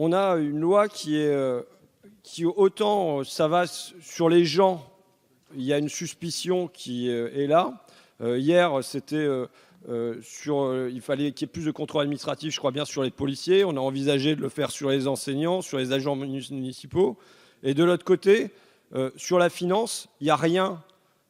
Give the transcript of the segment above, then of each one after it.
on a une loi qui autant ça va sur les gens, il y a une suspicion qui est là. Hier, c'était il fallait qu'il y ait plus de contrôle administratif, je crois bien, sur les policiers. On a envisagé de le faire sur les enseignants, sur les agents municipaux. Et de l'autre côté, sur la finance, il n'y a rien.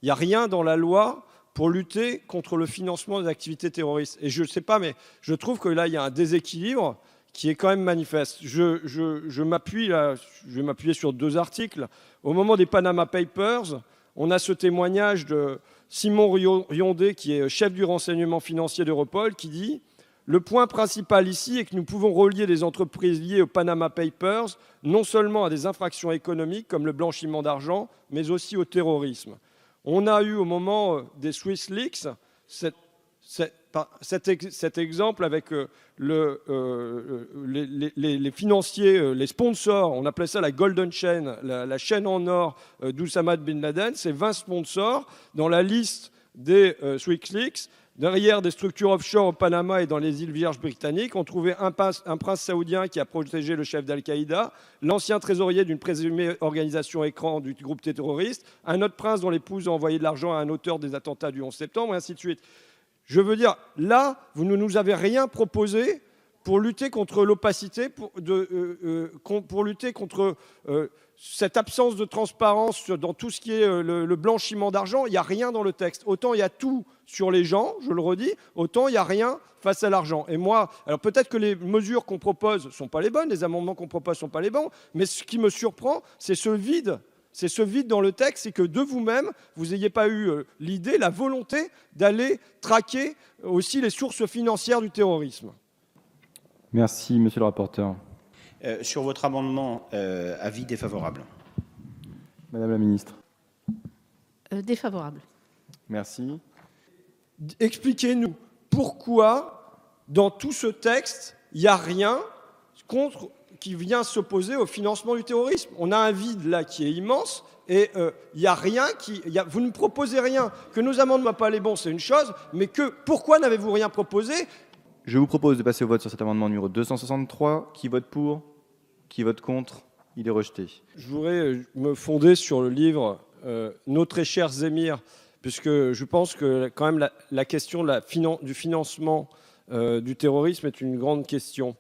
Il n'y a rien dans la loi pour lutter contre le financement des activités terroristes. Et je ne sais pas, mais je trouve que là, il y a un déséquilibre qui est quand même manifeste. Je vais m'appuyer sur 2 articles. Au moment des Panama Papers, on a ce témoignage de Simon Riondé, qui est chef du renseignement financier d'Europol, qui dit « Le point principal ici est que nous pouvons relier les entreprises liées aux Panama Papers non seulement à des infractions économiques comme le blanchiment d'argent, mais aussi au terrorisme. » On a eu au moment des Swiss Leaks cet exemple avec les financiers, les sponsors, on appelait ça la Golden Chain, la chaîne en or d'Oussama bin Laden. C'est 20 sponsors dans la liste des Swiss Leaks. Derrière des structures offshore au Panama et dans les îles Vierges britanniques, on trouvait un prince saoudien qui a protégé le chef d'Al-Qaïda, l'ancien trésorier d'une présumée organisation écran du groupe terroriste, un autre prince dont l'épouse a envoyé de l'argent à un auteur des attentats du 11 septembre, et ainsi de suite. Je veux dire, là, vous ne nous avez rien proposé pour lutter contre l'opacité, pour lutter contre cette absence de transparence dans tout ce qui est le blanchiment d'argent. Il n'y a rien dans le texte. Autant il y a tout sur les gens, je le redis, autant il n'y a rien face à l'argent. Et moi, alors peut-être que les mesures qu'on propose ne sont pas les bonnes, les amendements qu'on propose ne sont pas les bons, mais ce qui me surprend, c'est ce vide. C'est ce vide dans le texte, c'est que de vous-même, vous n'ayez pas eu l'idée, la volonté d'aller traquer aussi les sources financières du terrorisme. Merci, monsieur le rapporteur. Sur votre amendement, avis défavorable. Madame la ministre. Défavorable. Merci. Expliquez-nous pourquoi, dans tout ce texte, il n'y a rien qui vient s'opposer au financement du terrorisme. On a un vide là qui est immense et il n'y a rien vous ne proposez rien. Que nos amendements ne soient pas les bons, c'est une chose, mais pourquoi n'avez-vous rien proposé? Je vous propose de passer au vote sur cet amendement numéro 263. Qui vote pour? Qui vote contre? Il est rejeté. Je voudrais me fonder sur le livre Nos très chers émirs, puisque je pense que quand même la question du financement du terrorisme est une grande question.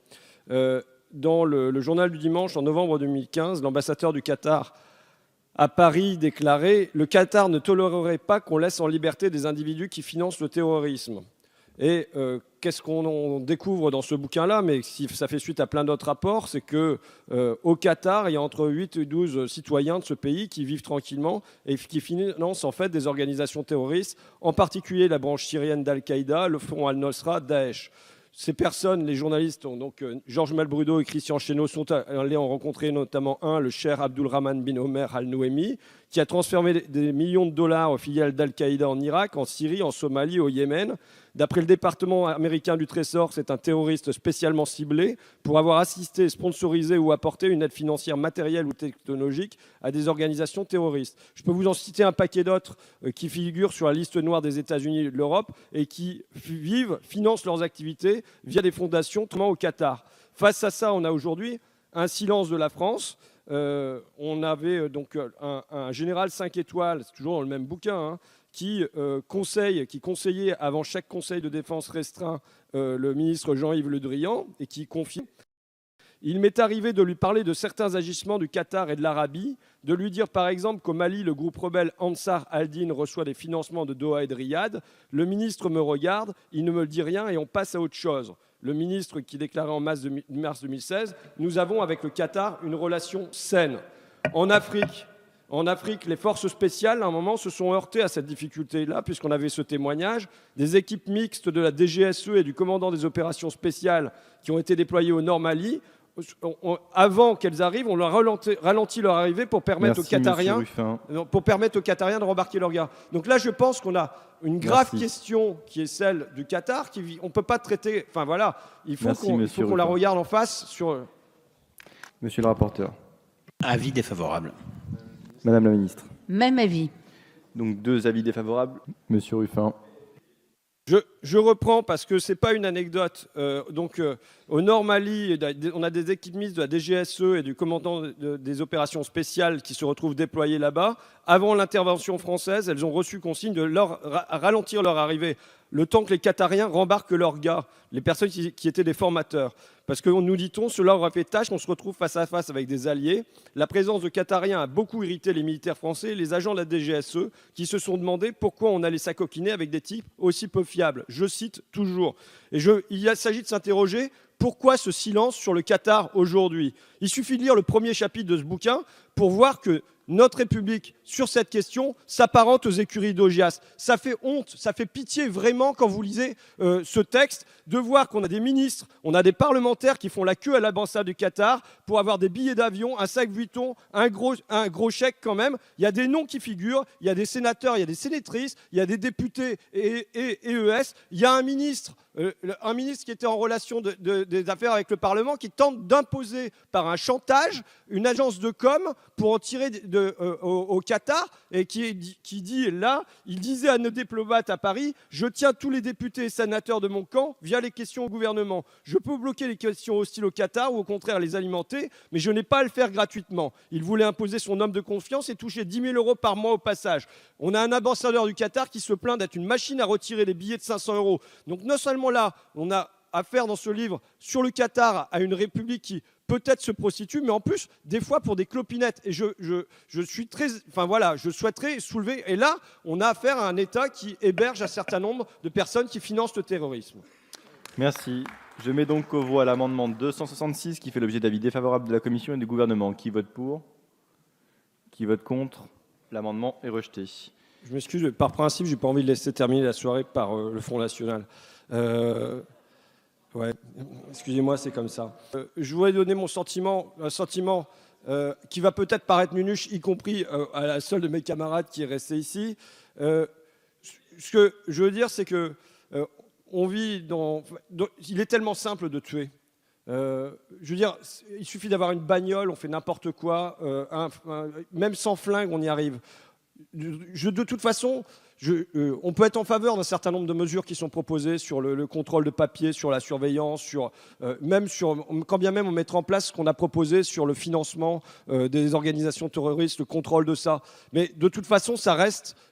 Dans le journal du dimanche, en novembre 2015, l'ambassadeur du Qatar à Paris déclarait « Le Qatar ne tolérerait pas qu'on laisse en liberté des individus qui financent le terrorisme ». Et qu'est-ce qu'on découvre dans ce bouquin-là, mais ça fait suite à plein d'autres rapports, c'est qu'au Qatar, il y a entre 8 et 12 citoyens de ce pays qui vivent tranquillement et qui financent en fait des organisations terroristes, en particulier la branche syrienne d'Al-Qaïda, le front Al-Nosra, Daesh. Ces personnes, les journalistes, donc Georges Malbrudo et Christian Chesneau, sont allés en rencontrer notamment le cher Abdulrahman bin Omer Al-Nouemi, qui a transféré des millions de dollars aux filiales d'Al-Qaïda en Irak, en Syrie, en Somalie, au Yémen. D'après le département américain du Trésor, c'est un terroriste spécialement ciblé pour avoir assisté, sponsorisé ou apporté une aide financière matérielle ou technologique à des organisations terroristes. Je peux vous en citer un paquet d'autres qui figurent sur la liste noire des États-Unis et de l'Europe et qui financent leurs activités via des fondations, notamment au Qatar. Face à ça, on a aujourd'hui un silence de la France. On avait donc un général 5 étoiles, c'est toujours dans le même bouquin, qui conseillait avant chaque conseil de défense restreint le ministre Jean-Yves Le Drian et qui confiait « Il m'est arrivé de lui parler de certains agissements du Qatar et de l'Arabie, de lui dire par exemple qu'au Mali, le groupe rebelle Ansar al-Din reçoit des financements de Doha et de Riyad. Le ministre me regarde, il ne me dit rien et on passe à autre chose. » Le ministre qui déclarait en mars 2016 « Nous avons avec le Qatar une relation saine. » En Afrique, les forces spéciales, à un moment, se sont heurtées à cette difficulté-là, puisqu'on avait ce témoignage. Des équipes mixtes de la DGSE et du commandant des opérations spéciales qui ont été déployées au Nord Mali, avant qu'elles arrivent, on leur ralenti leur arrivée pour permettre aux Qatariens de rembarquer leurs gars. Donc là, je pense qu'on a une grave question qui est celle du Qatar. On ne peut pas traiter... Enfin voilà, il faut qu'on la regarde en face sur... Monsieur le rapporteur. Avis défavorable. Madame la ministre. Même avis. Donc 2 avis défavorables. Monsieur Ruffin. Je reprends parce que ce n'est pas une anecdote. Au Nord Mali, on a des équipes mixtes de la DGSE et du commandant des opérations spéciales qui se retrouvent déployés là-bas. Avant l'intervention française, elles ont reçu consigne de ralentir leur arrivée, le temps que les Qatariens rembarquent leurs gars, les personnes qui étaient des formateurs. Parce que, nous dit-on, cela aura fait tâche qu'on se retrouve face à face avec des alliés. La présence de Qatariens a beaucoup irrité les militaires français et les agents de la DGSE qui se sont demandé pourquoi on allait s'acoquiner avec des types aussi peu fiables. Je cite toujours. Il s'agit de s'interroger. Pourquoi ce silence sur le Qatar aujourd'hui? Il suffit de lire le premier chapitre de ce bouquin pour voir que notre République, sur cette question, s'apparente aux écuries d'Augias. Ça fait honte, ça fait pitié vraiment quand vous lisez ce texte, de voir qu'on a des ministres, on a des parlementaires qui font la queue à l'ambassade du Qatar pour avoir des billets d'avion, un sac Vuitton, un gros chèque quand même. Il y a des noms qui figurent, il y a des sénateurs, il y a des sénatrices, il y a des députés et EES, il y a un ministre qui était en relation des affaires avec le Parlement, qui tente d'imposer par un chantage une agence de com pour en tirer au Qatar, et qui dit là, il disait à nos diplomates à Paris: je tiens tous les députés et sénateurs de mon camp via les questions au gouvernement. Je peux bloquer les questions hostiles au Qatar ou au contraire les alimenter, mais je n'ai pas à le faire gratuitement. Il voulait imposer son homme de confiance et toucher 10 000 € par mois au passage. On a un ambassadeur du Qatar qui se plaint d'être une machine à retirer les billets de 500 €. Donc non seulement là, on a affaire dans ce livre sur le Qatar à une république qui peut-être se prostitue, mais en plus, des fois pour des clopinettes. Et je souhaiterais soulever. Et là, on a affaire à un État qui héberge un certain nombre de personnes qui financent le terrorisme. Merci. Je mets donc aux voix l'amendement 266 qui fait l'objet d'avis défavorable de la Commission et du Gouvernement. Qui vote pour? Qui vote contre? L'amendement est rejeté. Je m'excuse, par principe, je n'ai pas envie de laisser terminer la soirée par le Front National. Ouais, excusez-moi, c'est comme ça. Je voudrais donner mon sentiment, un sentiment qui va peut-être paraître nunuche, y compris à la seule de mes camarades qui est restée ici. Ce que je veux dire, c'est que on vit il est tellement simple de tuer. Je veux dire, il suffit d'avoir une bagnole, on fait n'importe quoi, même sans flingue, on y arrive. De toute façon, on peut être en faveur d'un certain nombre de mesures qui sont proposées sur le contrôle de papier, sur la surveillance, quand bien même on mettra en place ce qu'on a proposé sur le financement des organisations terroristes, le contrôle de ça. Mais de toute façon,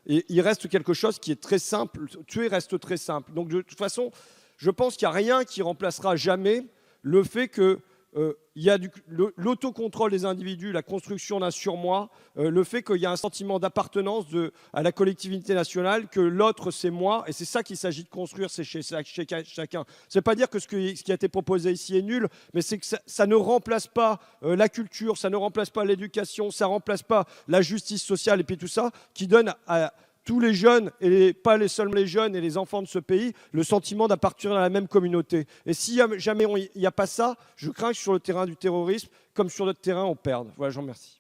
il reste quelque chose qui est très simple. Tuer reste très simple. Donc de toute façon, je pense qu'il n'y a rien qui remplacera jamais le fait que il y a l'autocontrôle des individus, la construction d'un surmoi, le fait qu'il y a un sentiment d'appartenance à la collectivité nationale, que l'autre c'est moi, et c'est ça qu'il s'agit de construire, c'est chez chacun. C'est pas dire que ce qui a été proposé ici est nul, mais c'est que ça ne remplace pas la culture, ça ne remplace pas l'éducation, ça ne remplace pas la justice sociale, et puis tout ça, qui donne à tous les jeunes, et pas seulement les jeunes et les enfants de ce pays, le sentiment d'appartenir à la même communauté. Et si jamais il n'y a pas ça, je crains que sur le terrain du terrorisme, comme sur notre terrain, on perde. Voilà, je vous remercie.